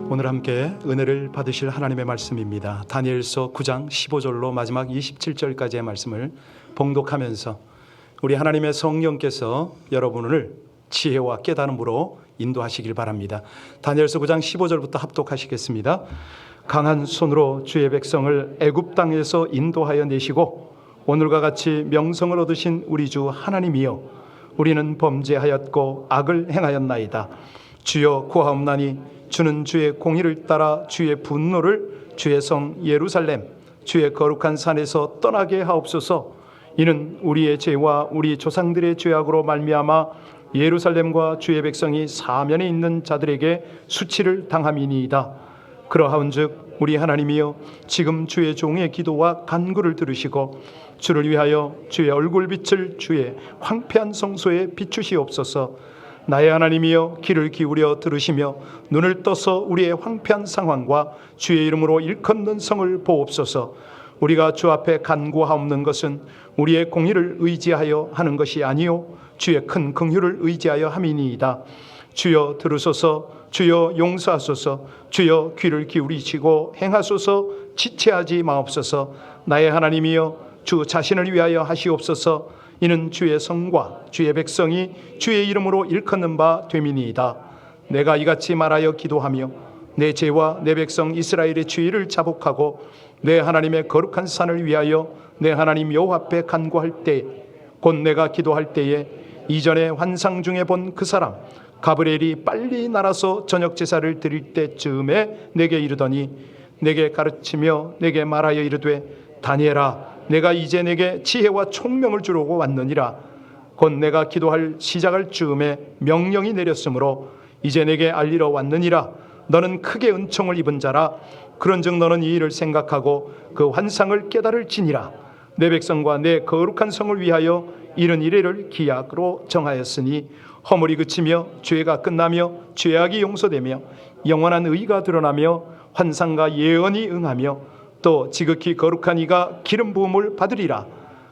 오늘 함께 은혜를 받으실 하나님의 말씀입니다. 다니엘서 9장 15절로 마지막 27절까지의 말씀을 봉독하면서 우리 하나님의 성령께서 여러분을 지혜와 깨달음으로 인도하시길 바랍니다. 다니엘서 9장 15절부터 합독하시겠습니다. 강한 손으로 주의 백성을 애굽 땅에서 인도하여 내시고 오늘과 같이 명성을 얻으신 우리 주 하나님이여, 우리는 범죄하였고 악을 행하였나이다. 주여 구하옵나니 주는 주의 공의를 따라 주의 분노를 주의 성 예루살렘 주의 거룩한 산에서 떠나게 하옵소서. 이는 우리의 죄와 우리 조상들의 죄악으로 말미암아 예루살렘과 주의 백성이 사면에 있는 자들에게 수치를 당함이니이다. 그러하온즉 우리 하나님이여, 지금 주의 종의 기도와 간구를 들으시고 주를 위하여 주의 얼굴빛을 주의 황폐한 성소에 비추시옵소서. 나의 하나님이여, 귀를 기울여 들으시며 눈을 떠서 우리의 황폐한 상황과 주의 이름으로 일컫는 성을 보옵소서. 우리가 주 앞에 간구하옵는 것은 우리의 공의를 의지하여 하는 것이 아니요 주의 큰 긍휼을 의지하여 함이니이다. 주여 들으소서. 주여 용서하소서. 주여 귀를 기울이시고 행하소서. 지체하지 마옵소서. 나의 하나님이여, 주 자신을 위하여 하시옵소서. 이는 주의 성과 주의 백성이 주의 이름으로 일컫는 바 됨이니이다. 내가 이같이 말하여 기도하며 내 죄와 내 백성 이스라엘의 죄를 자복하고 내 하나님의 거룩한 산을 위하여 내 하나님 여호와 앞에 간구할 때, 곧 내가 기도할 때에 이전에 환상 중에 본 그 사람 가브리엘이 빨리 날아서 저녁 제사를 드릴 때쯤에 내게 이르더니, 내게 가르치며 내게 말하여 이르되, 다니엘아, 내가 이제 내게 지혜와 총명을 주려고 왔느니라. 곧 내가 기도할 시작할 즈음에 명령이 내렸으므로 이제 내게 알리러 왔느니라. 너는 크게 은총을 입은 자라. 그런즉 너는 이 일을 생각하고 그 환상을 깨달을지니라. 내 백성과 내 거룩한 성을 위하여 이른 이래를 기약으로 정하였으니 허물이 그치며 죄가 끝나며 죄악이 용서되며 영원한 의가 드러나며 환상과 예언이 응하며 또 지극히 거룩한 이가 기름 부음을 받으리라.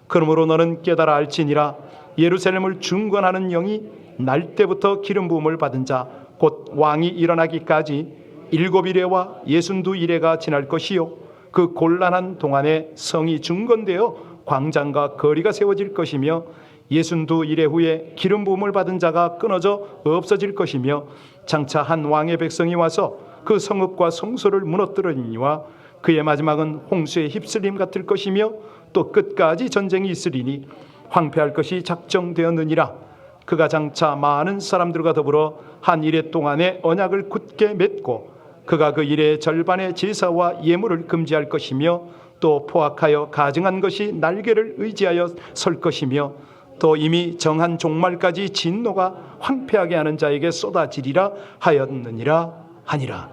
그러므로 너는 깨달아 알지니라. 예루살렘을 중건하는 영이 날 때부터 기름 부음을 받은 자 곧 왕이 일어나기까지 7이레와 62이레가 지날 것이요, 그 곤란한 동안에 성이 중건되어 광장과 거리가 세워질 것이며 62이레 후에 기름 부음을 받은 자가 끊어져 없어질 것이며, 장차 한 왕의 백성이 와서 그 성읍과 성소를 무너뜨리니와 그의 마지막은 홍수의 휩쓸림 같을 것이며 또 끝까지 전쟁이 있으리니 황폐할 것이 작정되었느니라. 그가 장차 많은 사람들과 더불어 한 이레 동안에 언약을 굳게 맺고 그가 그 이레의 절반의 제사와 예물을 금지할 것이며 또 포악하여 가증한 것이 날개를 의지하여 설 것이며 또 이미 정한 종말까지 진노가 황폐하게 하는 자에게 쏟아지리라 하였느니라 하니라.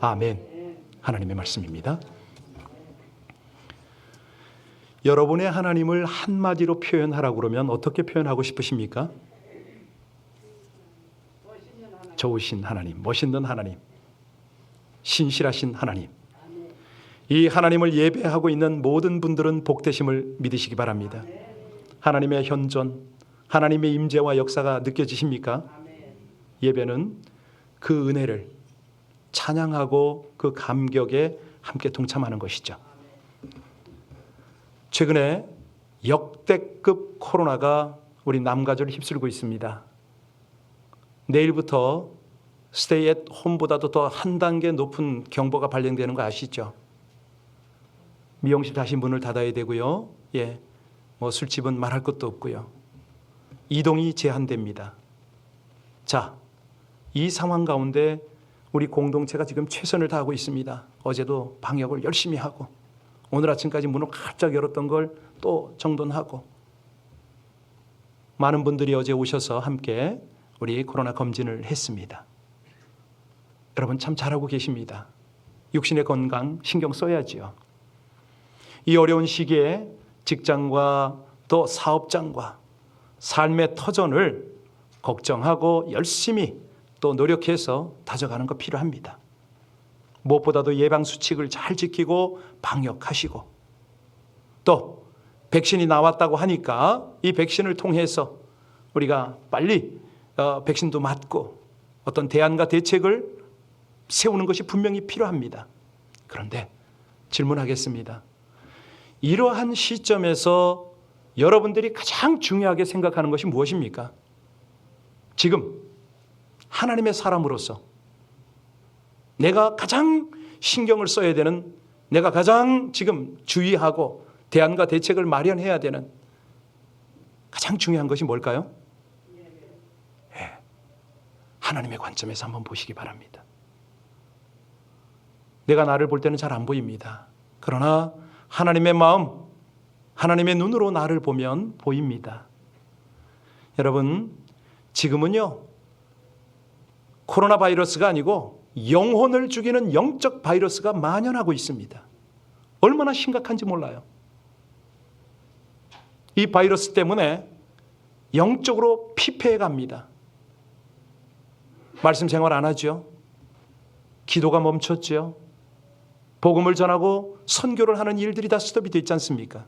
아멘. 하나님의 말씀입니다. 여러분의 하나님을 한마디로 표현하라고 그러면 어떻게 표현하고 싶으십니까? 좋으신 하나님, 멋있는 하나님, 신실하신 하나님. 이 하나님을 예배하고 있는 모든 분들은 복되심을 믿으시기 바랍니다. 하나님의 현존, 하나님의 임재와 역사가 느껴지십니까? 예배는 그 은혜를 찬양하고 그 감격에 함께 동참하는 것이죠. 최근에 역대급 코로나가 우리 남가주를 휩쓸고 있습니다. 내일부터 스테이 앳 홈보다도 더 한 단계 높은 경보가 발령되는 거 아시죠? 미용실 다시 문을 닫아야 되고요. 술집은 말할 것도 없고요. 이동이 제한됩니다. 자, 이 상황 가운데 우리 공동체가 지금 최선을 다하고 있습니다. 어제도 방역을 열심히 하고 오늘 아침까지 문을 활짝 열었던 걸 또 정돈하고, 많은 분들이 어제 오셔서 함께 우리 코로나 검진을 했습니다. 여러분 참 잘하고 계십니다. 육신의 건강 신경 써야지요. 이 어려운 시기에 직장과 또 사업장과 삶의 터전을 걱정하고 열심히 또 노력해서 다져가는 거 필요합니다. 무엇보다도 예방수칙을 잘 지키고 방역하시고, 또 백신이 나왔다고 하니까 이 백신을 통해서 우리가 빨리 백신도 맞고 어떤 대안과 대책을 세우는 것이 분명히 필요합니다. 그런데 질문하겠습니다. 이러한 시점에서 여러분들이 가장 중요하게 생각하는 것이 무엇입니까? 지금 하나님의 사람으로서 내가 가장 신경을 써야 되는, 내가 가장 지금 주의하고 대안과 대책을 마련해야 되는 가장 중요한 것이 뭘까요? 네. 하나님의 관점에서 한번 보시기 바랍니다. 내가 나를 볼 때는 잘 안 보입니다. 그러나 하나님의 마음, 하나님의 눈으로 나를 보면 보입니다. 여러분, 지금은요, 코로나 바이러스가 아니고 영혼을 죽이는 영적 바이러스가 만연하고 있습니다. 얼마나 심각한지 몰라요. 이 바이러스 때문에 영적으로 피폐해 갑니다. 말씀 생활 안 하죠. 기도가 멈췄죠. 복음을 전하고 선교를 하는 일들이 다 스톱이 됐지 않습니까?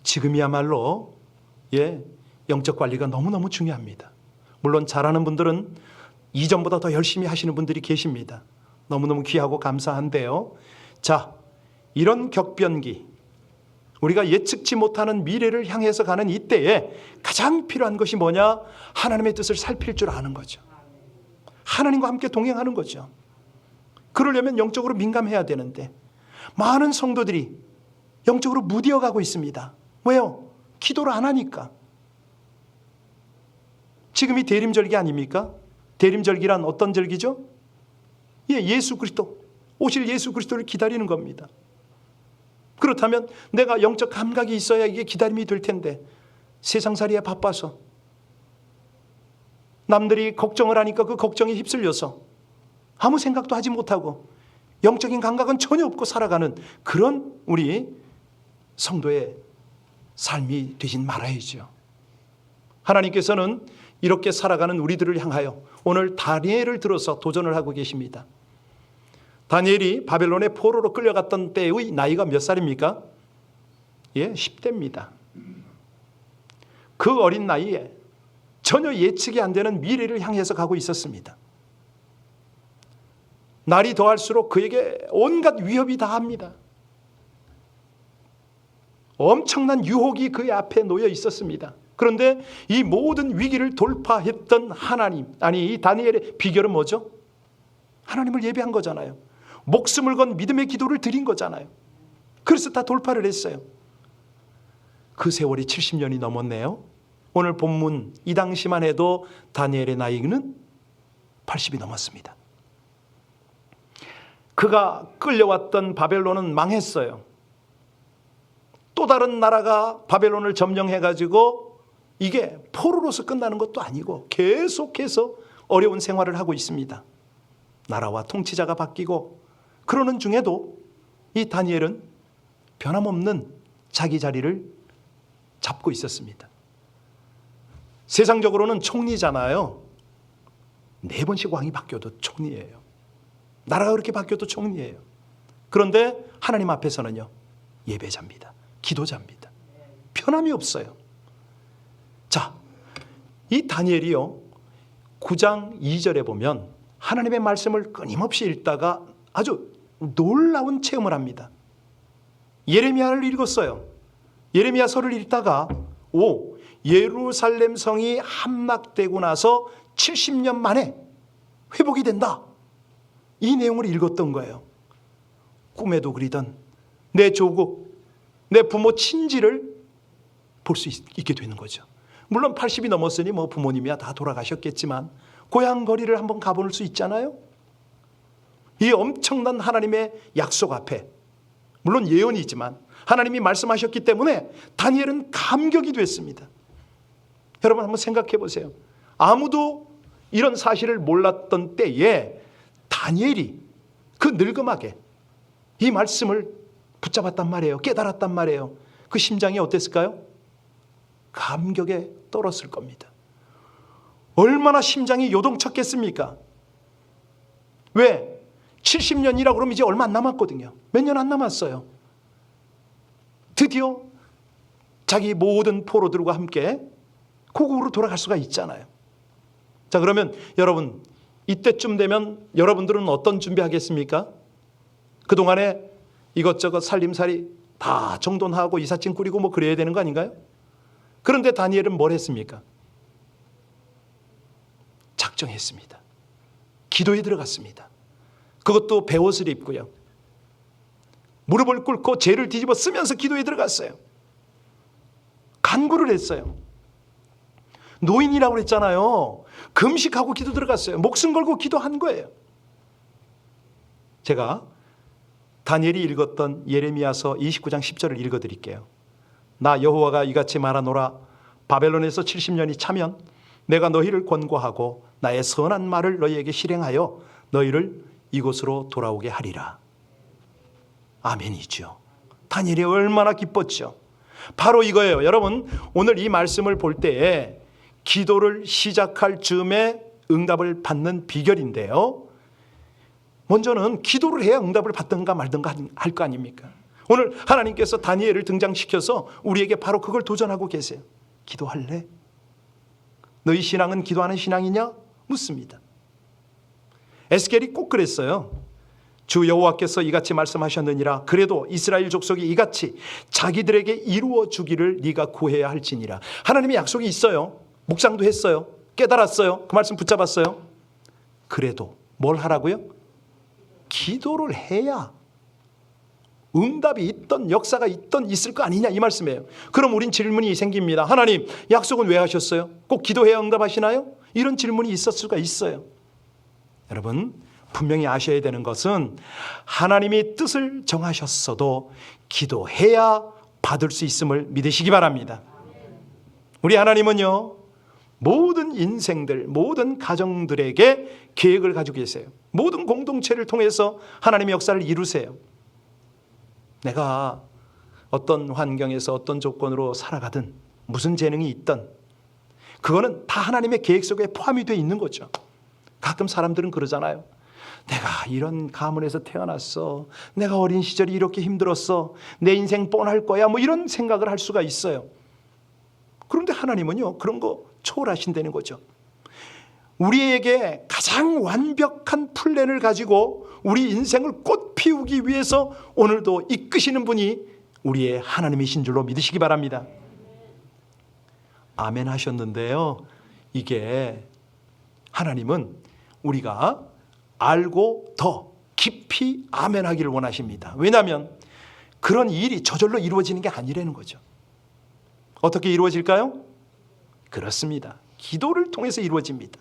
지금이야말로 영적 관리가 너무너무 중요합니다. 물론 잘하는 분들은 이전보다 더 열심히 하시는 분들이 계십니다. 너무너무 귀하고 감사한데요. 자, 이런 격변기, 우리가 예측치 못하는 미래를 향해서 가는 이때에 가장 필요한 것이 뭐냐? 하나님의 뜻을 살필 줄 아는 거죠. 하나님과 함께 동행하는 거죠. 그러려면 영적으로 민감해야 되는데 많은 성도들이 영적으로 무디어가고 있습니다. 왜요? 기도를 안 하니까. 지금이 대림절기 아닙니까? 대림절기란 어떤 절기죠? 예수 그리스도, 오실 예수 그리스도를 기다리는 겁니다. 그렇다면 내가 영적 감각이 있어야 이게 기다림이 될 텐데 세상살이에 바빠서 남들이 걱정을 하니까 그 걱정에 휩쓸려서 아무 생각도 하지 못하고 영적인 감각은 전혀 없고 살아가는 그런 우리 성도의 삶이 되진 말아야죠. 하나님께서는 이렇게 살아가는 우리들을 향하여 오늘 다니엘을 들어서 도전을 하고 계십니다. 다니엘이 바벨론의 포로로 끌려갔던 때의 나이가 몇 살입니까? 10대입니다. 그 어린 나이에 전혀 예측이 안 되는 미래를 향해서 가고 있었습니다. 날이 더할수록 그에게 온갖 위협이 다합니다. 엄청난 유혹이 그의 앞에 놓여 있었습니다. 그런데 이 모든 위기를 돌파했던 하나님, 이 다니엘의 비결은 뭐죠? 하나님을 예배한 거잖아요. 목숨을 건 믿음의 기도를 드린 거잖아요. 그래서 다 돌파를 했어요. 그 세월이 70년이 넘었네요. 오늘 본문 이 당시만 해도 다니엘의 나이는 80이 넘었습니다. 그가 끌려왔던 바벨론은 망했어요. 또 다른 나라가 바벨론을 점령해가지고 이게 포로로서 끝나는 것도 아니고 계속해서 어려운 생활을 하고 있습니다. 나라와 통치자가 바뀌고 그러는 중에도 이 다니엘은 변함없는 자기 자리를 잡고 있었습니다. 세상적으로는 총리잖아요. 4번씩 왕이 바뀌어도 총리예요. 나라가 그렇게 바뀌어도 총리예요. 그런데 하나님 앞에서는요, 예배자입니다. 기도자입니다. 편함이 없어요. 자, 이 다니엘이요, 9장 2절에 보면 하나님의 말씀을 끊임없이 읽다가 아주 놀라운 체험을 합니다. 예레미야를 읽었어요. 예레미야서를 읽다가 예루살렘 성이 함락되고 나서 70년 만에 회복이 된다. 이 내용을 읽었던 거예요. 꿈에도 그리던 내 조국, 내 부모 친지를 볼 수 있게 되는 거죠. 물론 80이 넘었으니 부모님이야 다 돌아가셨겠지만 고향 거리를 한번 가볼 수 있잖아요. 이 엄청난 하나님의 약속 앞에, 물론 예언이지만 하나님이 말씀하셨기 때문에 다니엘은 감격이 됐습니다. 여러분 한번 생각해 보세요. 아무도 이런 사실을 몰랐던 때에 다니엘이 그 늙음하게 이 말씀을 붙잡았단 말이에요. 깨달았단 말이에요. 그 심장이 어땠을까요? 감격에 떨었을 겁니다. 얼마나 심장이 요동쳤겠습니까? 왜? 70년이라고 그러면 이제 얼마 안 남았거든요. 몇 년 안 남았어요. 드디어 자기 모든 포로들과 함께 고국으로 돌아갈 수가 있잖아요. 자, 그러면 여러분 이때쯤 되면 여러분들은 어떤 준비하겠습니까? 그동안에 이것저것 살림살이 다 정돈하고 이삿짐 꾸리고 뭐 그래야 되는 거 아닌가요? 그런데 다니엘은 뭘 했습니까? 작정했습니다. 기도에 들어갔습니다. 그것도 베옷을 입고요. 무릎을 꿇고 죄를 뒤집어 쓰면서 기도에 들어갔어요. 간구를 했어요. 노인이라고 그랬잖아요. 금식하고 기도 들어갔어요. 목숨 걸고 기도한 거예요. 제가 다니엘이 읽었던 예레미야서 29장 10절을 읽어드릴게요. 나 여호와가 이같이 말하노라. 바벨론에서 70년이 차면 내가 너희를 권고하고 나의 선한 말을 너희에게 실행하여 너희를 이곳으로 돌아오게 하리라. 아멘이죠. 다니엘이 얼마나 기뻤죠. 바로 이거예요. 여러분, 오늘 이 말씀을 볼 때에 기도를 시작할 즈음에 응답을 받는 비결인데요. 먼저는 기도를 해야 응답을 받든가 말든가 할 거 아닙니까? 오늘 하나님께서 다니엘을 등장시켜서 우리에게 바로 그걸 도전하고 계세요. 기도할래? 너희 신앙은 기도하는 신앙이냐? 묻습니다. 에스겔이 꼭 그랬어요. 주 여호와께서 이같이 말씀하셨느니라. 그래도 이스라엘 족속이 이같이 자기들에게 이루어 주기를 네가 구해야 할지니라. 하나님의 약속이 있어요. 묵상도 했어요. 깨달았어요. 그 말씀 붙잡았어요. 그래도 뭘 하라고요? 기도를 해야 응답이 있던 역사가 있던 있을 거 아니냐 이 말씀이에요. 그럼 우린 질문이 생깁니다. 하나님, 약속은 왜 하셨어요? 꼭 기도해야 응답하시나요? 이런 질문이 있었을 수가 있어요. 여러분, 분명히 아셔야 되는 것은 하나님이 뜻을 정하셨어도 기도해야 받을 수 있음을 믿으시기 바랍니다. 우리 하나님은요, 모든 인생들, 모든 가정들에게 계획을 가지고 계세요. 모든 공동체를 통해서 하나님의 역사를 이루세요. 내가 어떤 환경에서 어떤 조건으로 살아가든 무슨 재능이 있든 그거는 다 하나님의 계획 속에 포함이 되어 있는 거죠. 가끔 사람들은 그러잖아요. 내가 이런 가문에서 태어났어. 내가 어린 시절이 이렇게 힘들었어. 내 인생 뻔할 거야. 뭐 이런 생각을 할 수가 있어요. 그런데 하나님은요, 그런 거 초월하신다는 거죠. 우리에게 가장 완벽한 플랜을 가지고 우리 인생을 꽃 피우기 위해서 오늘도 이끄시는 분이 우리의 하나님이신 줄로 믿으시기 바랍니다. 아멘 하셨는데요, 이게 하나님은 우리가 알고 더 깊이 아멘 하기를 원하십니다. 왜냐하면 그런 일이 저절로 이루어지는 게 아니라는 거죠. 어떻게 이루어질까요? 그렇습니다. 기도를 통해서 이루어집니다.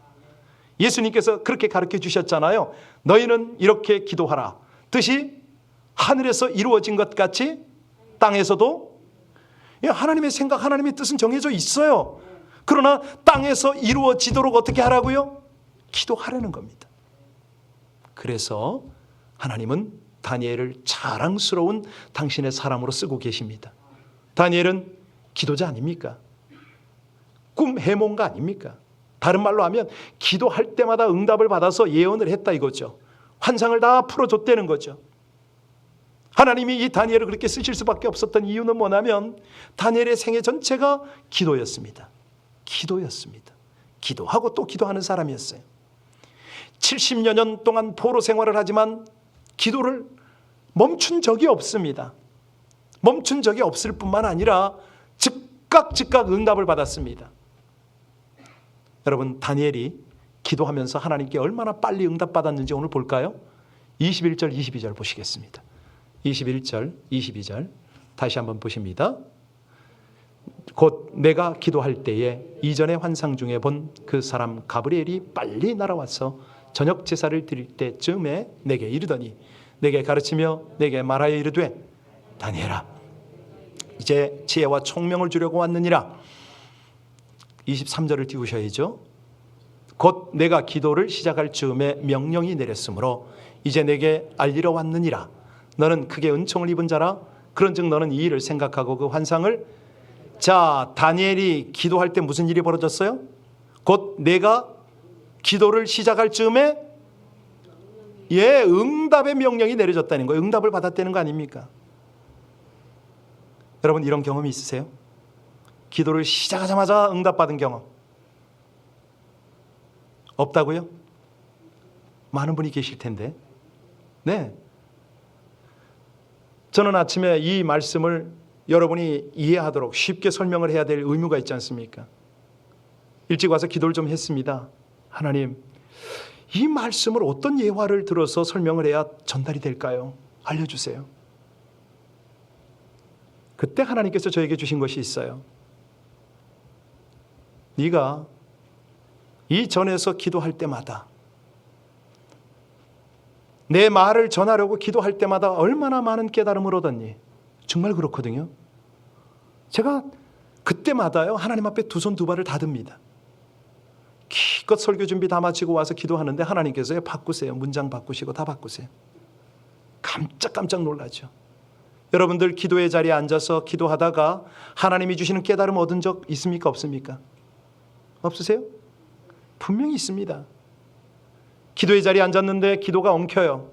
예수님께서 그렇게 가르쳐 주셨잖아요. 너희는 이렇게 기도하라. 뜻이 하늘에서 이루어진 것 같이 땅에서도, 하나님의 생각, 하나님의 뜻은 정해져 있어요. 그러나 땅에서 이루어지도록 어떻게 하라고요? 기도하라는 겁니다. 그래서 하나님은 다니엘을 자랑스러운 당신의 사람으로 쓰고 계십니다. 다니엘은 기도자 아닙니까? 꿈 해몽가 아닙니까? 다른 말로 하면 기도할 때마다 응답을 받아서 예언을 했다 이거죠. 환상을 다 풀어줬다는 거죠. 하나님이 이 다니엘을 그렇게 쓰실 수밖에 없었던 이유는 뭐냐면 다니엘의 생애 전체가 기도였습니다. 기도였습니다. 기도하고 또 기도하는 사람이었어요. 70여 년 동안 포로 생활을 하지만 기도를 멈춘 적이 없습니다. 멈춘 적이 없을 뿐만 아니라 즉각 응답을 받았습니다. 여러분, 다니엘이 기도하면서 하나님께 얼마나 빨리 응답받았는지 오늘 볼까요? 21절, 22절 보시겠습니다. 21절, 22절 다시 한번 보십니다. 곧 내가 기도할 때에 이전의 환상 중에 본 그 사람 가브리엘이 빨리 날아와서 저녁 제사를 드릴 때쯤에 내게 이르더니 내게 가르치며 내게 말하여 이르되 다니엘아, 이제 지혜와 총명을 주려고 왔느니라. 23절을 띄우셔야죠. 곧 내가 기도를 시작할 즈음에 명령이 내렸으므로 이제 내게 알리러 왔느니라. 너는 크게 은총을 입은 자라. 그런즉 너는 이 일을 생각하고 그 환상을. 자, 다니엘이 기도할 때 무슨 일이 벌어졌어요? 곧 내가 기도를 시작할 즈음에 응답의 명령이 내려졌다는 거예요. 응답을 받았다는 거 아닙니까? 여러분, 이런 경험이 있으세요? 기도를 시작하자마자 응답받은 경험 없다고요? 많은 분이 계실 텐데. 네. 저는 아침에 이 말씀을 여러분이 이해하도록 쉽게 설명을 해야 될 의무가 있지 않습니까? 일찍 와서 기도를 좀 했습니다. 하나님, 이 말씀을 어떤 예화를 들어서 설명을 해야 전달이 될까요? 알려주세요. 그때 하나님께서 저에게 주신 것이 있어요. 네가 이 전에서 기도할 때마다, 내 말을 전하려고 기도할 때마다 얼마나 많은 깨달음을 얻었니? 정말 그렇거든요. 제가 그때마다요, 하나님 앞에 두 손 두 발을 다 듭니다. 기껏 설교 준비 다 마치고 와서 기도하는데 하나님께서 바꾸세요. 문장 바꾸시고 다 바꾸세요. 깜짝 놀라죠. 여러분들 기도의 자리에 앉아서 기도하다가 하나님이 주시는 깨달음 얻은 적 있습니까? 없습니까? 없으세요? 분명히 있습니다. 기도의 자리에 앉았는데 기도가 엉켜요.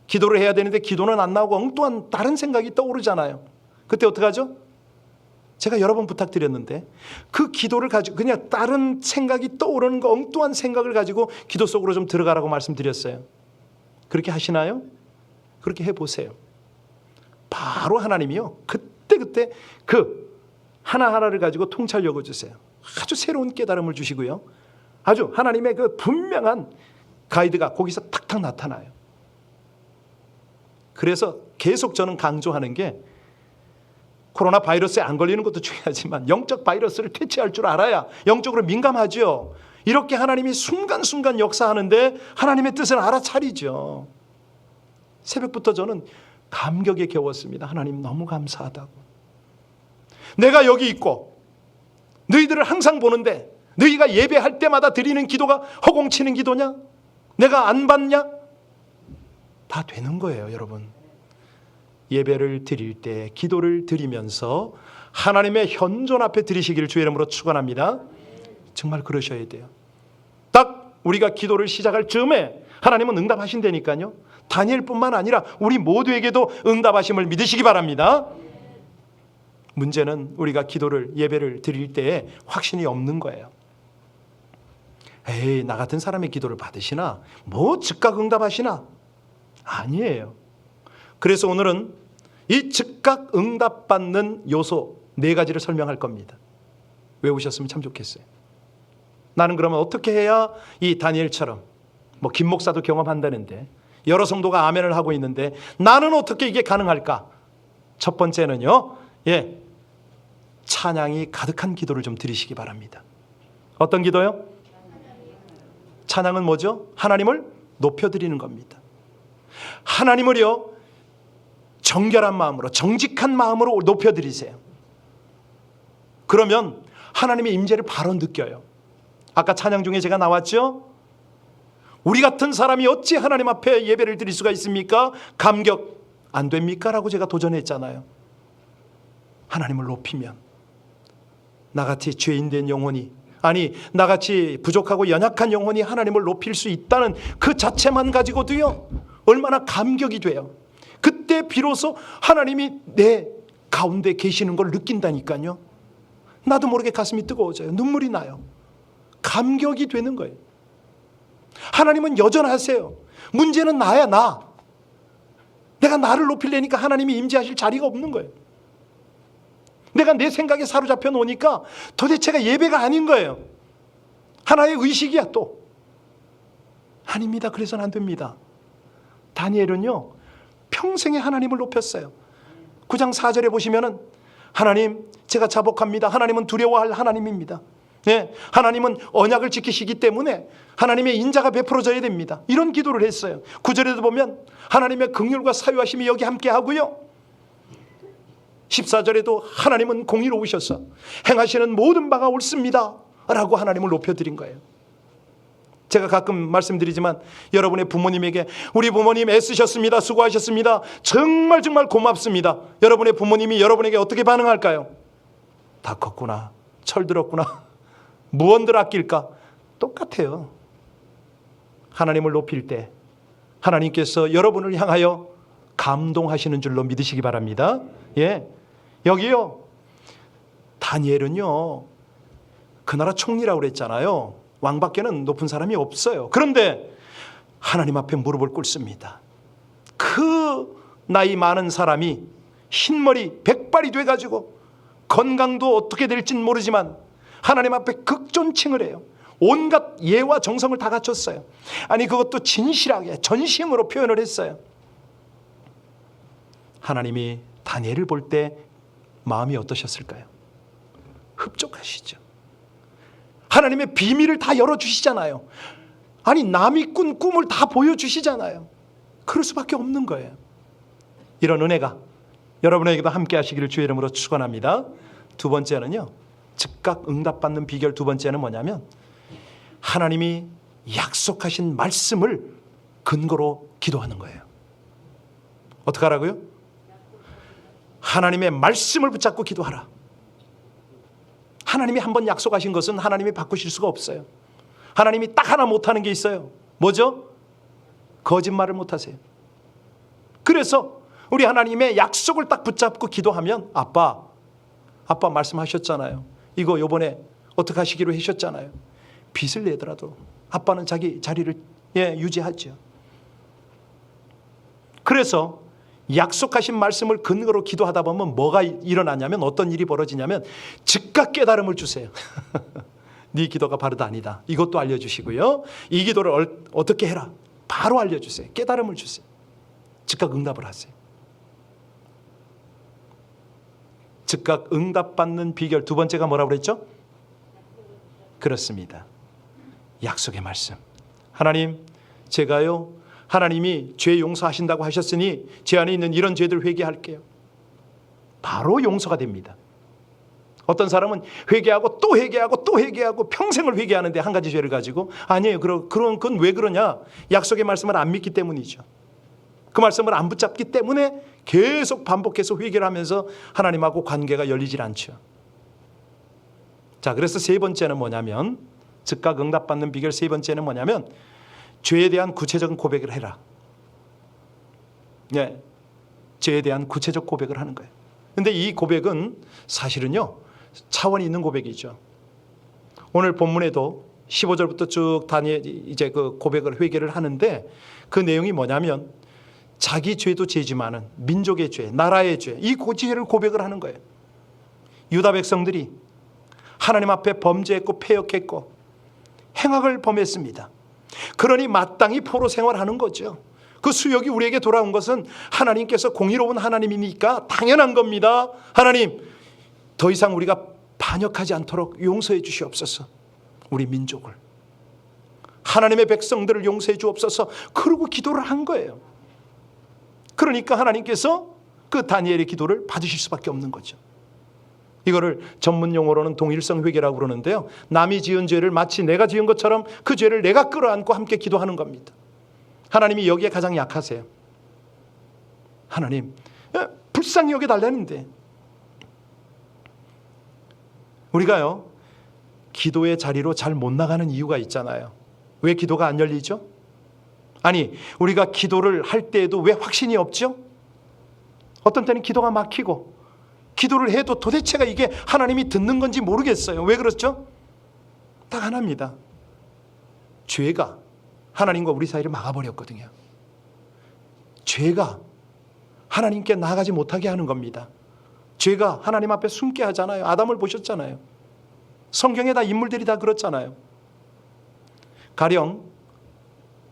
기도를 해야 되는데 기도는 안 나오고 엉뚱한 다른 생각이 떠오르잖아요. 그때 어떡하죠? 제가 여러 번 부탁드렸는데 그 기도를 가지고 그냥 다른 생각이 떠오르는 거, 엉뚱한 생각을 가지고 기도 속으로 좀 들어가라고 말씀드렸어요. 그렇게 하시나요? 그렇게 해보세요. 바로 하나님이요, 그때 그 하나하나를 가지고 통찰력을 주세요. 아주 새로운 깨달음을 주시고요, 아주 하나님의 그 분명한 가이드가 거기서 탁탁 나타나요. 그래서 계속 저는 강조하는 게, 코로나 바이러스에 안 걸리는 것도 중요하지만 영적 바이러스를 퇴치할 줄 알아야 영적으로 민감하죠. 이렇게 하나님이 순간순간 역사하는데 하나님의 뜻을 알아차리죠. 새벽부터 저는 감격에 겨웠습니다. 하나님 너무 감사하다고. 내가 여기 있고 너희들을 항상 보는데 너희가 예배할 때마다 드리는 기도가 허공치는 기도냐? 내가 안 받냐? 다 되는 거예요, 여러분. 예배를 드릴 때 기도를 드리면서 하나님의 현존 앞에 드리시기를 주의 이름으로 축원합니다. 정말 그러셔야 돼요. 딱 우리가 기도를 시작할 즈음에 하나님은 응답하신다니까요. 다니엘뿐만 아니라 우리 모두에게도 응답하심을 믿으시기 바랍니다. 문제는 우리가 기도를, 예배를 드릴 때에 확신이 없는 거예요. 에이, 나 같은 사람의 기도를 받으시나? 뭐 즉각 응답하시나? 아니에요. 그래서 오늘은 이 즉각 응답받는 요소 4가지를 설명할 겁니다. 외우셨으면 참 좋겠어요. 나는 그러면 어떻게 해야 이 다니엘처럼, 뭐 김 목사도 경험한다는데 여러 성도가 아멘을 하고 있는데 나는 어떻게 이게 가능할까? 첫 번째는요, 찬양이 가득한 기도를 좀 드리시기 바랍니다. 어떤 기도요? 찬양은 뭐죠? 하나님을 높여드리는 겁니다. 하나님을요, 정결한 마음으로, 정직한 마음으로 높여드리세요. 그러면 하나님의 임재를 바로 느껴요. 아까 찬양 중에 제가 나왔죠? 우리 같은 사람이 어찌 하나님 앞에 예배를 드릴 수가 있습니까? 감격 안 됩니까? 라고 제가 도전했잖아요. 하나님을 높이면 나같이 죄인된 영혼이, 아니 나같이 부족하고 연약한 영혼이 하나님을 높일 수 있다는 그 자체만 가지고도요, 얼마나 감격이 돼요. 그때 비로소 하나님이 내 가운데 계시는 걸 느낀다니까요. 나도 모르게 가슴이 뜨거워져요. 눈물이 나요. 감격이 되는 거예요. 하나님은 여전하세요. 문제는 나야, 나. 내가 나를 높이려니까 하나님이 임재하실 자리가 없는 거예요. 내가 내 생각에 사로잡혀 놓으니까 도대체가 예배가 아닌 거예요. 하나의 의식이야. 또 아닙니다. 그래서는 안 됩니다. 다니엘은요, 평생에 하나님을 높였어요. 9장 4절에 보시면은 하나님, 제가 자복합니다. 하나님은 두려워할 하나님입니다. 하나님은 언약을 지키시기 때문에 하나님의 인자가 베풀어져야 됩니다. 이런 기도를 했어요. 9절에도 보면 하나님의 긍휼과 사유하심이 여기 함께 하고요, 14절에도 하나님은 공의로우셔서 행하시는 모든 바가 옳습니다 라고 하나님을 높여드린 거예요. 제가 가끔 말씀드리지만 여러분의 부모님에게 우리 부모님 애쓰셨습니다, 수고하셨습니다, 정말 고맙습니다. 여러분의 부모님이 여러분에게 어떻게 반응할까요? 다 컸구나, 철들었구나, 무언들 아낄까? 똑같아요. 하나님을 높일 때 하나님께서 여러분을 향하여 감동하시는 줄로 믿으시기 바랍니다. 여기요, 다니엘은요, 그 나라 총리라고 그랬잖아요. 왕밖에는 높은 사람이 없어요. 그런데 하나님 앞에 무릎을 꿇습니다. 그 나이 많은 사람이 흰머리 백발이 돼가지고 건강도 어떻게 될진 모르지만 하나님 앞에 극존칭을 해요. 온갖 예와 정성을 다 갖췄어요. 아니 그것도 진실하게 전심으로 표현을 했어요. 하나님이 다니엘을 볼 때 마음이 어떠셨을까요? 흡족하시죠. 하나님의 비밀을 다 열어주시잖아요. 아니 남이 꾼 꿈을 다 보여주시잖아요. 그럴 수밖에 없는 거예요. 이런 은혜가 여러분에게도 함께 하시기를 주의 이름으로 축원합니다. 두 번째는요, 즉각 응답받는 비결 두 번째는 뭐냐면 하나님이 약속하신 말씀을 근거로 기도하는 거예요. 어떻게 하라고요? 하나님의 말씀을 붙잡고 기도하라. 하나님이 한번 약속하신 것은 하나님이 바꾸실 수가 없어요. 하나님이 딱 하나 못하는 게 있어요. 뭐죠? 거짓말을 못하세요. 그래서 우리 하나님의 약속을 딱 붙잡고 기도하면 아빠 말씀하셨잖아요. 이거 요번에 어떻게 하시기로 하셨잖아요. 빚을 내더라도 아빠는 자기 자리를 유지하죠. 그래서 약속하신 말씀을 근거로 기도하다 보면 뭐가 일어나냐면 어떤 일이 벌어지냐면 즉각 깨달음을 주세요. 네 기도가 바르다 아니다. 이것도 알려주시고요. 이 기도를 어떻게 해라. 바로 알려주세요. 깨달음을 주세요. 즉각 응답을 하세요. 즉각 응답받는 비결 두 번째가 뭐라고 그랬죠? 그렇습니다. 약속의 말씀. 하나님, 제가요 하나님이 죄 용서하신다고 하셨으니 제 안에 있는 이런 죄들 회개할게요. 바로 용서가 됩니다. 어떤 사람은 회개하고 또 회개하고 또 회개하고 평생을 회개하는데 한 가지 죄를 가지고 아니에요. 그건 왜 그러냐? 약속의 말씀을 안 믿기 때문이죠. 그 말씀을 안 붙잡기 때문에 계속 반복해서 회개를 하면서 하나님하고 관계가 열리질 않죠. 자, 그래서 세 번째는 뭐냐면 즉각 응답받는 비결 세 번째는 뭐냐면 죄에 대한 구체적인 고백을 해라. 네, 죄에 대한 구체적 고백을 하는 거예요. 근데 이 고백은 사실은요 차원이 있는 고백이죠. 오늘 본문에도 15절부터 쭉 다니엘이 이제 그 고백을 회개를 하는데 그 내용이 뭐냐면 자기 죄도 죄지만은 민족의 죄, 나라의 죄, 이 죄를 고백을 하는 거예요. 유다 백성들이 하나님 앞에 범죄했고 패역했고 행악을 범했습니다. 그러니 마땅히 포로 생활하는 거죠. 그 수욕이 우리에게 돌아온 것은 하나님께서 공의로운 하나님이니까 당연한 겁니다. 하나님, 더 이상 우리가 반역하지 않도록 용서해 주시옵소서. 우리 민족을, 하나님의 백성들을 용서해 주옵소서. 그러고 기도를 한 거예요. 그러니까 하나님께서 그 다니엘의 기도를 받으실 수밖에 없는 거죠. 이거를 전문 용어로는 동일성 회개라고 그러는데요. 남이 지은 죄를 마치 내가 지은 것처럼 그 죄를 내가 끌어안고 함께 기도하는 겁니다. 하나님이 여기에 가장 약하세요. 하나님, 불쌍히 여겨달라는데 우리가요 기도의 자리로 잘 못 나가는 이유가 있잖아요. 왜 기도가 안 열리죠? 아니, 우리가 기도를 할 때에도 왜 확신이 없죠? 어떤 때는 기도가 막히고 기도를 해도 도대체가 이게 하나님이 듣는 건지 모르겠어요. 왜 그렇죠? 딱 하나입니다. 죄가 하나님과 우리 사이를 막아버렸거든요. 죄가 하나님께 나아가지 못하게 하는 겁니다. 죄가 하나님 앞에 숨게 하잖아요. 아담을 보셨잖아요. 성경에 다 인물들이 다 그렇잖아요. 가령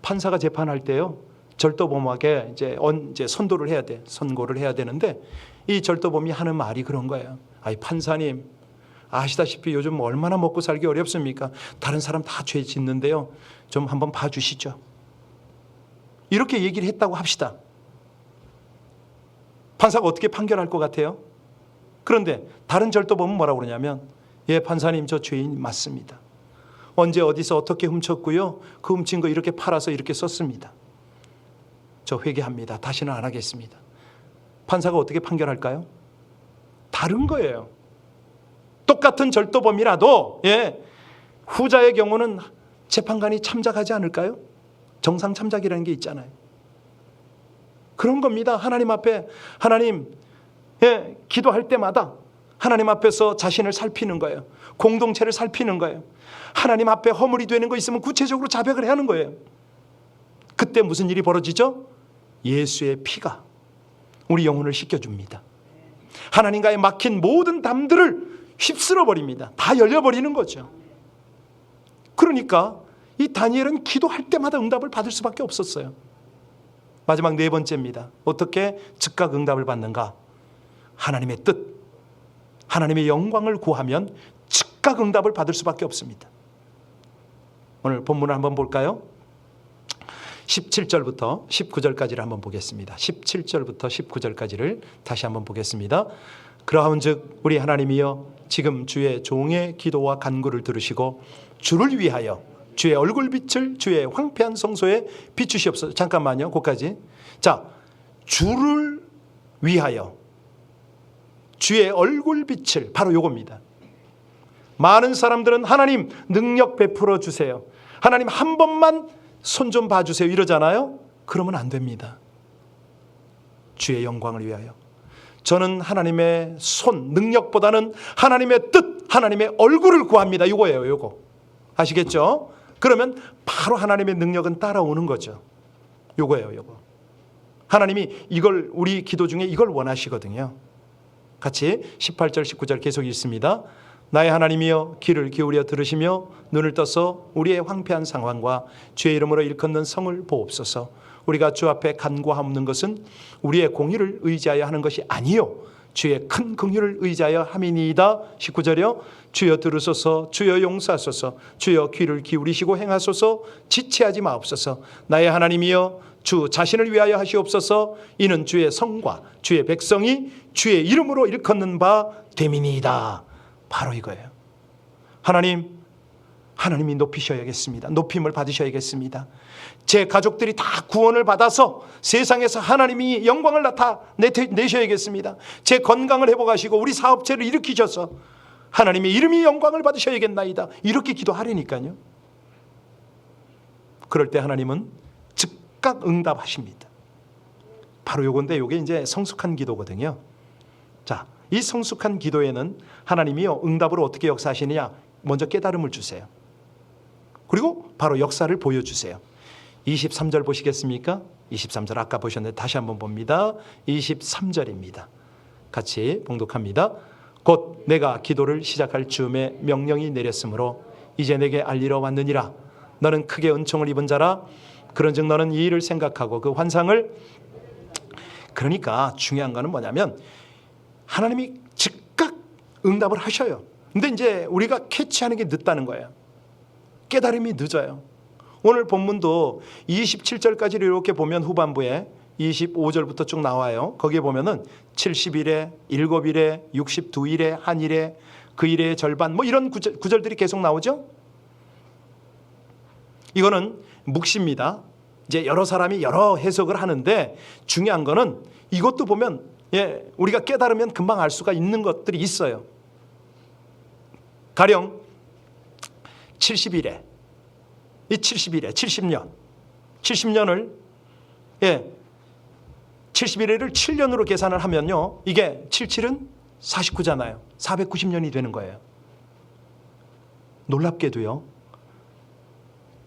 판사가 재판할 때요, 절도범에게 이제 선고를 해야 되는데 이 절도범이 하는 말이 그런 거예요. 아이 판사님, 아시다시피 요즘 얼마나 먹고 살기 어렵습니까? 다른 사람 다 죄 짓는데요, 좀 한번 봐주시죠. 이렇게 얘기를 했다고 합시다. 판사가 어떻게 판결할 것 같아요? 그런데 다른 절도범은 뭐라고 그러냐면, 예 판사님, 저 죄인 맞습니다. 언제 어디서 어떻게 훔쳤고요, 그 훔친 거 이렇게 팔아서 이렇게 썼습니다. 저 회개합니다. 다시는 안 하겠습니다. 판사가 어떻게 판결할까요? 다른 거예요. 똑같은 절도범이라도 후자의 경우는 재판관이 참작하지 않을까요? 정상 참작이라는 게 있잖아요. 그런 겁니다. 하나님 앞에 기도할 때마다 하나님 앞에서 자신을 살피는 거예요. 공동체를 살피는 거예요. 하나님 앞에 허물이 되는 거 있으면 구체적으로 자백을 하는 거예요. 그때 무슨 일이 벌어지죠? 예수의 피가 우리 영혼을 씻겨줍니다. 하나님과의 막힌 모든 담들을 휩쓸어 버립니다. 다 열려버리는 거죠. 그러니까 이 다니엘은 기도할 때마다 응답을 받을 수밖에 없었어요. 마지막 네 번째입니다. 어떻게 즉각 응답을 받는가? 하나님의 뜻, 하나님의 영광을 구하면 즉각 응답을 받을 수밖에 없습니다. 오늘 본문을 한번 볼까요? 17절부터 19절까지를 한번 보겠습니다. 17절부터 19절까지를 다시 한번 보겠습니다. 그러한즉 우리 하나님이여 지금 주의 종의 기도와 간구를 들으시고 주를 위하여 주의 얼굴빛을 주의 황폐한 성소에 비추시옵소서. 잠깐만요. 거기까지. 자, 주를 위하여 주의 얼굴빛을, 바로 요겁니다. 많은 사람들은 하나님 능력 베풀어 주세요, 하나님 한 번만 손 좀 봐주세요 이러잖아요. 그러면 안 됩니다. 주의 영광을 위하여. 저는 하나님의 손, 능력보다는 하나님의 뜻, 하나님의 얼굴을 구합니다. 이거예요. 요거 아시겠죠? 그러면 바로 하나님의 능력은 따라오는 거죠. 요거예요. 요거. 하나님이 이걸, 우리 기도 중에 이걸 원하시거든요. 같이 18절 19절 계속 읽습니다. 나의 하나님이여 귀를 기울여 들으시며 눈을 떠서 우리의 황폐한 상황과 주의 이름으로 일컫는 성을 보옵소서. 우리가 주 앞에 간구하옵는 것은 우리의 공의를 의지하여 하는 것이 아니요 주의 큰 긍휼을 의지하여 함이니이다. 19절이요. 주여 들으소서, 주여 용서하소서, 주여 귀를 기울이시고 행하소서, 지체하지 마옵소서. 나의 하나님이여 주 자신을 위하여 하시옵소서. 이는 주의 성과 주의 백성이 주의 이름으로 일컫는 바 됨이니이다. 바로 이거예요. 하나님이 높이셔야겠습니다. 높임을 받으셔야겠습니다. 제 가족들이 다 구원을 받아서 세상에서 하나님이 영광을 나타내셔야겠습니다. 제 건강을 회복하시고 우리 사업체를 일으키셔서 하나님의 이름이 영광을 받으셔야겠나이다. 이렇게 기도하려니까요. 그럴 때 하나님은 즉각 응답하십니다. 바로 요건데, 요게 이제 성숙한 기도거든요. 자, 이 성숙한 기도에는 하나님이요 응답으로 어떻게 역사하시느냐? 먼저 깨달음을 주세요. 그리고 바로 역사를 보여주세요. 23절 보시겠습니까? 23절 아까 보셨는데 다시 한번 봅니다. 23절입니다. 같이 봉독합니다. 곧 내가 기도를 시작할 즈음에 명령이 내렸으므로 이제 내게 알리러 왔느니라. 너는 크게 은총을 입은 자라. 그런즉 너는 이 일을 생각하고 그 환상을. 그러니까 중요한 거는 뭐냐면 하나님이 즉각 응답을 하셔요. 근데 이제 우리가 캐치하는 게 늦다는 거예요. 깨달음이 늦어요. 오늘 본문도 27절까지 이렇게 보면 후반부에 25절부터 쭉 나와요. 거기에 보면은 70일에, 7일에, 62일에, 한일에, 그 일의 절반, 뭐 이런 구절들이 계속 나오죠. 이거는 묵시입니다. 이제 여러 사람이 여러 해석을 하는데 중요한 거는 이것도 보면 우리가 깨달으면 금방 알 수가 있는 것들이 있어요. 가령 70일에, 이 70일에 70년을 71회를 7년으로 계산을 하면요, 이게 77은 49잖아요. 490년이 되는 거예요. 놀랍게도요,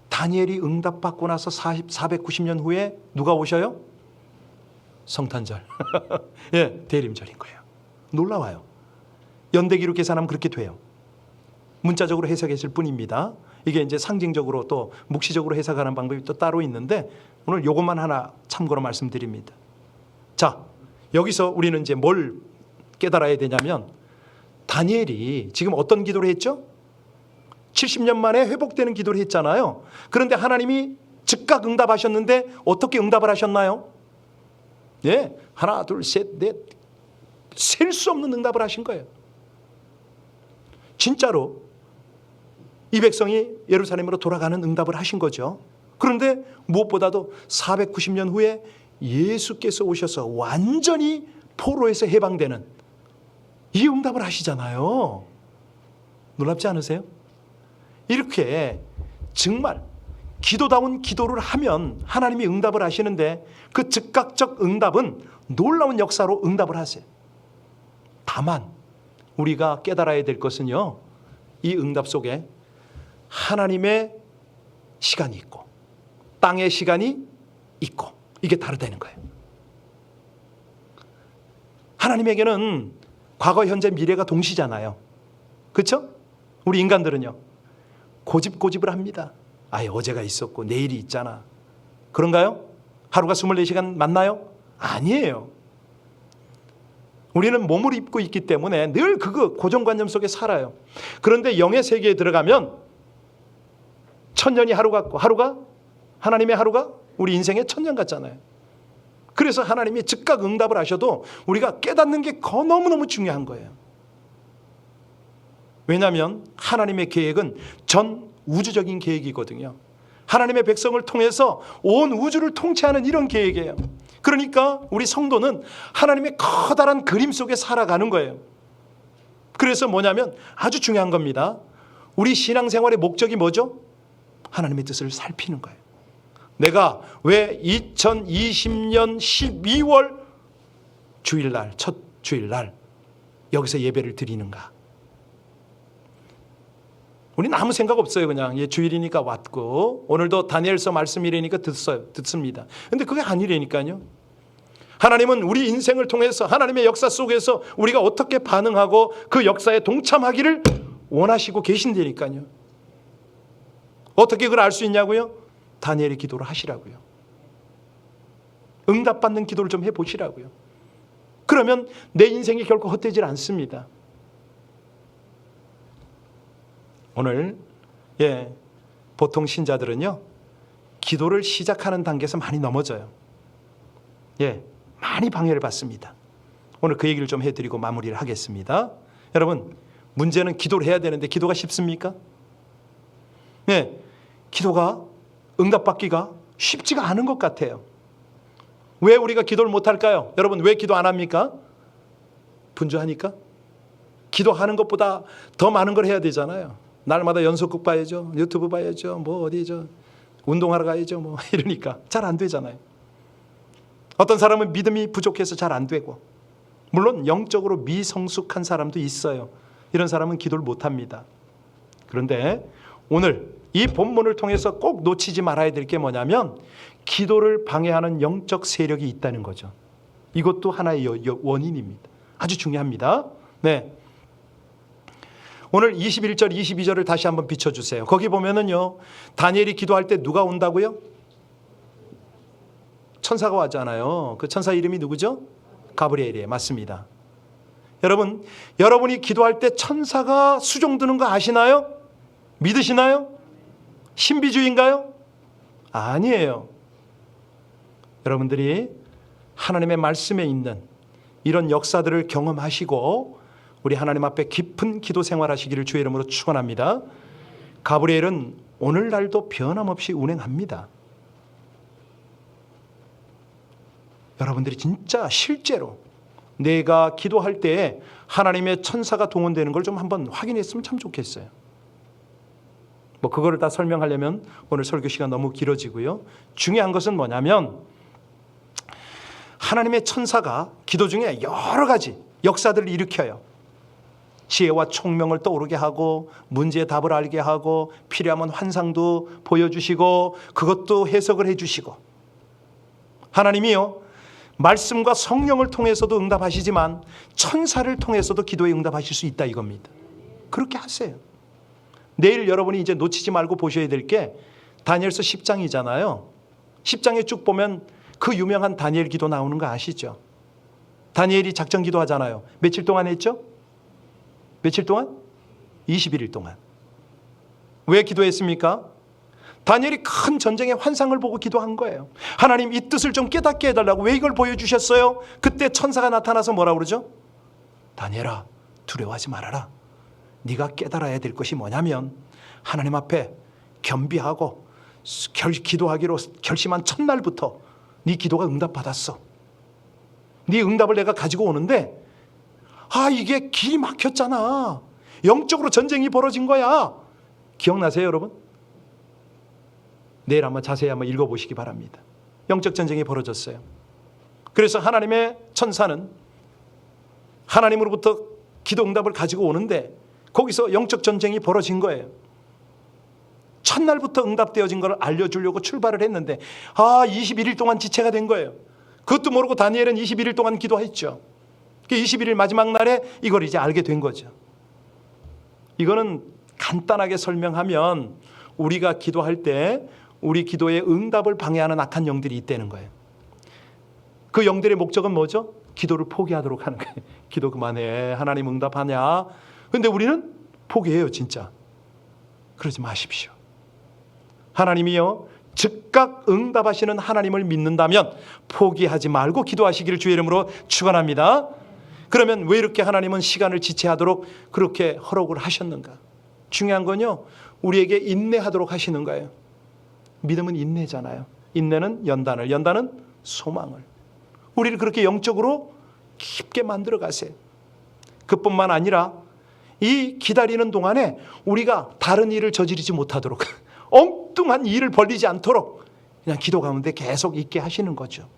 다니엘이 응답받고 나서 490년 후에 누가 오셔요? 성탄절. 대림절인 거예요. 놀라워요. 연대기로 계산하면 그렇게 돼요. 문자적으로 해석했을 뿐입니다. 이게 이제 상징적으로 또 묵시적으로 해석하는 방법이 또 따로 있는데 오늘 이것만 하나 참고로 말씀드립니다. 자, 여기서 우리는 이제 뭘 깨달아야 되냐면 다니엘이 지금 어떤 기도를 했죠? 70년 만에 회복되는 기도를 했잖아요. 그런데 하나님이 즉각 응답하셨는데 어떻게 응답을 하셨나요? 하나, 둘, 셋, 넷, 셀 수 없는 응답을 하신 거예요. 진짜로 이 백성이 예루살렘으로 돌아가는 응답을 하신 거죠. 그런데 무엇보다도 490년 후에 예수께서 오셔서 완전히 포로에서 해방되는 이 응답을 하시잖아요. 놀랍지 않으세요? 이렇게 정말 기도다운 기도를 하면 하나님이 응답을 하시는데 그 즉각적 응답은 놀라운 역사로 응답을 하세요. 다만 우리가 깨달아야 될 것은요, 이 응답 속에 하나님의 시간이 있고 땅의 시간이 있고 이게 다르다는 거예요. 하나님에게는 과거, 현재, 미래가 동시잖아요. 그렇죠? 우리 인간들은요 고집을 합니다. 어제가 있었고 내일이 있잖아. 그런가요? 하루가 24시간 맞나요? 아니에요. 우리는 몸을 입고 있기 때문에 늘 그 고정관념 속에 살아요. 그런데 영의 세계에 들어가면 천년이 하루 같고 하루가 하나님의 하루가 우리 인생의 천년 같잖아요. 그래서 하나님이 즉각 응답을 하셔도 우리가 깨닫는 게 너무너무 중요한 거예요. 왜냐하면 하나님의 계획은 전 우주적인 계획이거든요. 하나님의 백성을 통해서 온 우주를 통치하는 이런 계획이에요. 그러니까 우리 성도는 하나님의 커다란 그림 속에 살아가는 거예요. 그래서 뭐냐면 아주 중요한 겁니다. 우리 신앙생활의 목적이 뭐죠? 하나님의 뜻을 살피는 거예요. 내가 왜 2020년 12월 주일날, 첫 주일날 여기서 예배를 드리는가? 우리는 아무 생각 없어요. 그냥 주일이니까 왔고 오늘도 다니엘서 말씀이라니까 듣습니다. 그런데 그게 아니라니까요. 하나님은 우리 인생을 통해서 하나님의 역사 속에서 우리가 어떻게 반응하고 그 역사에 동참하기를 원하시고 계신다니까요. 어떻게 그걸 알 수 있냐고요? 다니엘의 기도를 하시라고요. 응답받는 기도를 좀 해보시라고요. 그러면 내 인생이 결코 헛되질 않습니다. 오늘 보통 신자들은요 기도를 시작하는 단계에서 많이 넘어져요. 많이 방해를 받습니다. 오늘 그 얘기를 좀 해드리고 마무리를 하겠습니다. 여러분, 문제는 기도를 해야 되는데 기도가 쉽습니까? 기도가 응답받기가 쉽지가 않은 것 같아요. 왜 우리가 기도를 못할까요? 여러분, 왜 기도 안 합니까? 분주하니까? 기도하는 것보다 더 많은 걸 해야 되잖아요. 날마다 연속극 봐야죠. 유튜브 봐야죠. 어디죠. 운동하러 가야죠. 이러니까 잘 안 되잖아요. 어떤 사람은 믿음이 부족해서 잘 안 되고, 물론 영적으로 미성숙한 사람도 있어요. 이런 사람은 기도를 못 합니다. 그런데 오늘 이 본문을 통해서 꼭 놓치지 말아야 될 게 뭐냐면 기도를 방해하는 영적 세력이 있다는 거죠. 이것도 하나의 원인입니다. 아주 중요합니다. 오늘 21절, 22절을 다시 한번 비춰주세요. 거기 보면은요, 다니엘이 기도할 때 누가 온다고요? 천사가 왔잖아요. 그 천사 이름이 누구죠? 가브리엘이에요. 맞습니다. 여러분, 여러분이 기도할 때 천사가 수종드는 거 아시나요? 믿으시나요? 신비주의인가요? 아니에요. 여러분들이 하나님의 말씀에 있는 이런 역사들을 경험하시고 우리 하나님 앞에 깊은 기도 생활하시기를 주의 이름으로 축원합니다. 가브리엘은 오늘날도 변함없이 운행합니다. 여러분들이 진짜 실제로 내가 기도할 때 하나님의 천사가 동원되는 걸 좀 한번 확인했으면 참 좋겠어요. 그거를 다 설명하려면 오늘 설교 시간 너무 길어지고요. 중요한 것은 뭐냐면 하나님의 천사가 기도 중에 여러 가지 역사들을 일으켜요. 지혜와 총명을 떠오르게 하고 문제의 답을 알게 하고 필요하면 환상도 보여주시고 그것도 해석을 해주시고, 하나님이요 말씀과 성령을 통해서도 응답하시지만 천사를 통해서도 기도에 응답하실 수 있다 이겁니다. 그렇게 하세요. 내일 여러분이 이제 놓치지 말고 보셔야 될 게 다니엘서 10장이잖아요. 10장에 쭉 보면 그 유명한 다니엘 기도 나오는 거 아시죠? 다니엘이 작전 기도하잖아요. 며칠 동안 했죠? 며칠 동안? 21일 동안. 왜 기도했습니까? 다니엘이 큰 전쟁의 환상을 보고 기도한 거예요. 하나님, 이 뜻을 좀 깨닫게 해달라고. 왜 이걸 보여주셨어요? 그때 천사가 나타나서 뭐라고 그러죠? 다니엘아, 두려워하지 말아라. 네가 깨달아야 될 것이 뭐냐면 하나님 앞에 겸비하고 기도하기로 결심한 첫날부터 네 기도가 응답받았어. 네 응답을 내가 가지고 오는데 이게 길이 막혔잖아. 영적으로 전쟁이 벌어진 거야. 기억나세요, 여러분? 내일 한번 자세히 한번 읽어보시기 바랍니다. 영적 전쟁이 벌어졌어요. 그래서 하나님의 천사는 하나님으로부터 기도 응답을 가지고 오는데 거기서 영적 전쟁이 벌어진 거예요. 첫날부터 응답되어진 걸 알려주려고 출발을 했는데 21일 동안 지체가 된 거예요. 그것도 모르고 다니엘은 21일 동안 기도했죠. 21일 마지막 날에 이걸 이제 알게 된 거죠. 이거는 간단하게 설명하면 우리가 기도할 때 우리 기도의 응답을 방해하는 악한 영들이 있다는 거예요. 그 영들의 목적은 뭐죠? 기도를 포기하도록 하는 거예요. 기도 그만해. 하나님 응답하냐? 근데 우리는 포기해요, 진짜. 그러지 마십시오. 하나님이요, 즉각 응답하시는 하나님을 믿는다면 포기하지 말고 기도하시기를 주의 이름으로 축원합니다. 그러면 왜 이렇게 하나님은 시간을 지체하도록 그렇게 허락을 하셨는가? 중요한 건요, 우리에게 인내하도록 하시는 거예요. 믿음은 인내잖아요. 인내는 연단을, 연단은 소망을. 우리를 그렇게 영적으로 깊게 만들어 가세요. 그뿐만 아니라 이 기다리는 동안에 우리가 다른 일을 저지르지 못하도록 엉뚱한 일을 벌리지 않도록 그냥 기도 가운데 계속 있게 하시는 거죠.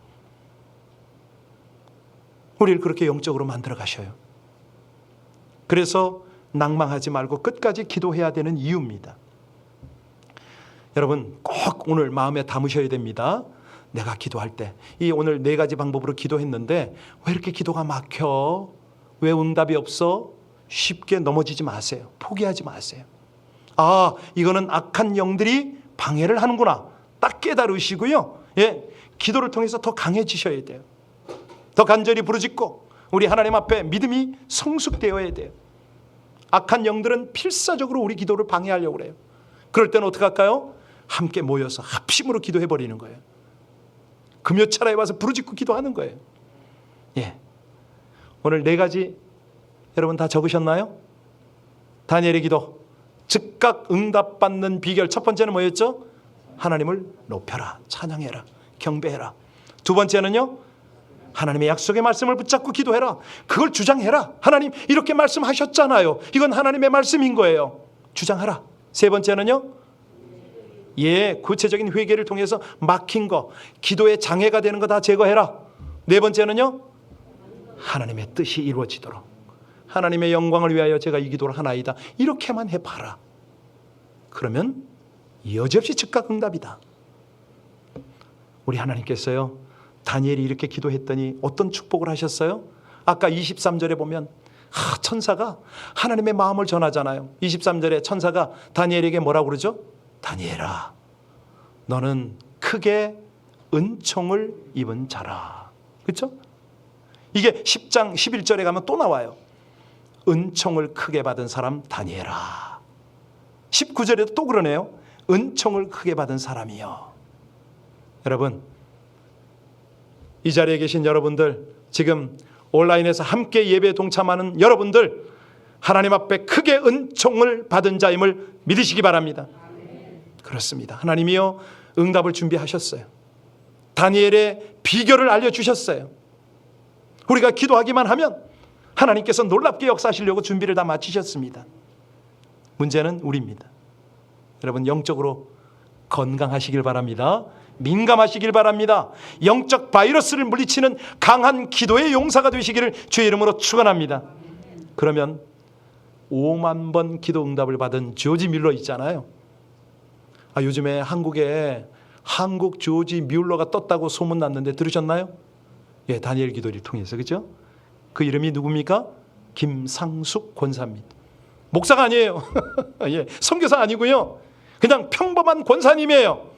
우리를 그렇게 영적으로 만들어 가셔요. 그래서 낭망하지 말고 끝까지 기도해야 되는 이유입니다. 여러분 꼭 오늘 마음에 담으셔야 됩니다. 내가 기도할 때 이 오늘 4가지 방법으로 기도했는데 왜 이렇게 기도가 막혀? 왜 응답이 없어? 쉽게 넘어지지 마세요. 포기하지 마세요. 이거는 악한 영들이 방해를 하는구나. 딱 깨달으시고요. 기도를 통해서 더 강해지셔야 돼요. 더 간절히 부르짖고 우리 하나님 앞에 믿음이 성숙되어야 돼요. 악한 영들은 필사적으로 우리 기도를 방해하려고 그래요. 그럴 때는 어떻게 할까요? 함께 모여서 합심으로 기도해버리는 거예요. 금요철에 와서 부르짖고 기도하는 거예요. 오늘 4가지 여러분 다 적으셨나요? 다니엘의 기도 즉각 응답받는 비결 첫 번째는 뭐였죠? 하나님을 높여라, 찬양해라, 경배해라. 두 번째는요, 하나님의 약속의 말씀을 붙잡고 기도해라. 그걸 주장해라. 하나님 이렇게 말씀하셨잖아요. 이건 하나님의 말씀인 거예요. 주장하라. 세 번째는요, 구체적인 회개를 통해서 막힌 거, 기도의 장애가 되는 거 다 제거해라. 네 번째는요, 하나님의 뜻이 이루어지도록 하나님의 영광을 위하여 제가 이 기도를 하나이다. 이렇게만 해봐라. 그러면 여지없이 즉각 응답이다. 우리 하나님께서요, 다니엘이 이렇게 기도했더니 어떤 축복을 하셨어요? 아까 23절에 보면 천사가 하나님의 마음을 전하잖아요. 23절에 천사가 다니엘에게 뭐라고 그러죠? 다니엘아, 너는 크게 은총을 입은 자라. 그렇죠? 이게 10장 11절에 가면 또 나와요. 은총을 크게 받은 사람 다니엘아. 19절에도 또 그러네요. 은총을 크게 받은 사람이요. 여러분, 이 자리에 계신 여러분들, 지금 온라인에서 함께 예배에 동참하는 여러분들, 하나님 앞에 크게 은총을 받은 자임을 믿으시기 바랍니다. 그렇습니다. 하나님이요, 응답을 준비하셨어요. 다니엘의 비결을 알려주셨어요. 우리가 기도하기만 하면 하나님께서 놀랍게 역사하시려고 준비를 다 마치셨습니다. 문제는 우리입니다. 여러분 영적으로 건강하시길 바랍니다. 민감하시길 바랍니다. 영적 바이러스를 물리치는 강한 기도의 용사가 되시기를 주의 이름으로 축원합니다. 그러면 5만 번 기도 응답을 받은 조지 뮬러 있잖아요. 요즘에 한국에 한국 조지 뮬러가 떴다고 소문났는데 들으셨나요? 다니엘 기도를 통해서, 그죠? 그 이름이 누굽니까? 김상숙 권사입니다. 목사가 아니에요. 선교사 아니고요. 그냥 평범한 권사님이에요.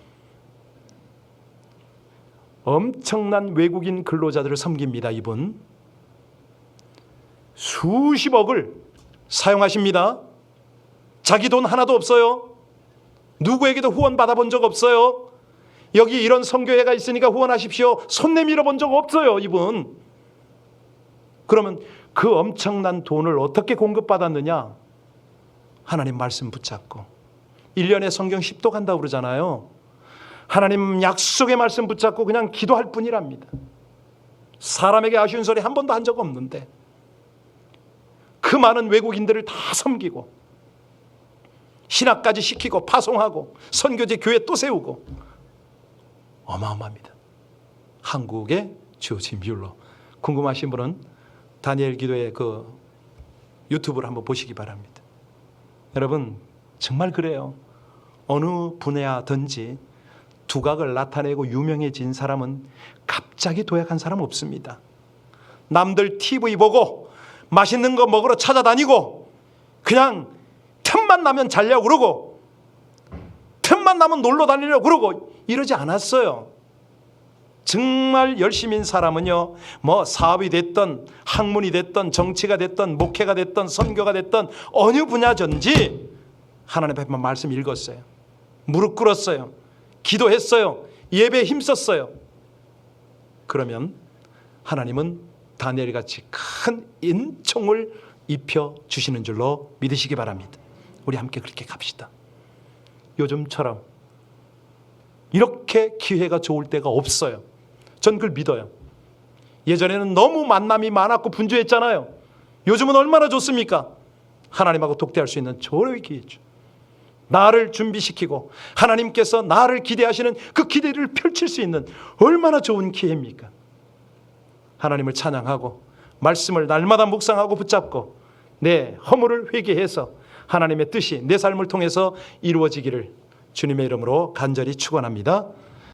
엄청난 외국인 근로자들을 섬깁니다. 이분 수십억을 사용하십니다. 자기 돈 하나도 없어요. 누구에게도 후원 받아본 적 없어요. 여기 이런 선교회가 있으니까 후원하십시오. 손 내밀어 본 적 없어요. 이분. 그러면 그 엄청난 돈을 어떻게 공급받았느냐? 하나님 말씀 붙잡고 1년에 성경 10도 간다고 그러잖아요. 하나님 약속의 말씀 붙잡고 그냥 기도할 뿐이랍니다. 사람에게 아쉬운 소리 한 번도 한 적 없는데 그 많은 외국인들을 다 섬기고 신학까지 시키고 파송하고 선교제 교회 또 세우고 어마어마합니다. 한국의 조지 뮬러. 궁금하신 분은 다니엘 기도의 그 유튜브를 한번 보시기 바랍니다. 여러분 정말 그래요. 어느 분야든지 두각을 나타내고 유명해진 사람은 갑자기 도약한 사람 없습니다. 남들 TV 보고 맛있는 거 먹으러 찾아다니고 그냥 틈만 나면 자려고 그러고 틈만 나면 놀러 다니려고 그러고 이러지 않았어요. 정말 열심인 사람은요, 뭐 사업이 됐던 학문이 됐던 정치가 됐던 목회가 됐던 선교가 됐던 어느 분야든지 하나님 앞에 말씀 읽었어요. 무릎 꿇었어요. 기도했어요. 예배에 힘썼어요. 그러면 하나님은 다니엘같이 큰 은총을 입혀 주시는 줄로 믿으시기 바랍니다. 우리 함께 그렇게 갑시다. 요즘처럼 이렇게 기회가 좋을 때가 없어요. 전 그걸 믿어요. 예전에는 너무 만남이 많았고 분주했잖아요. 요즘은 얼마나 좋습니까? 하나님하고 독대할 수 있는 좋은 기회죠. 나를 준비시키고 하나님께서 나를 기대하시는 그 기대를 펼칠 수 있는 얼마나 좋은 기회입니까? 하나님을 찬양하고 말씀을 날마다 묵상하고 붙잡고 내 허물을 회개해서 하나님의 뜻이 내 삶을 통해서 이루어지기를 주님의 이름으로 간절히 축원합니다.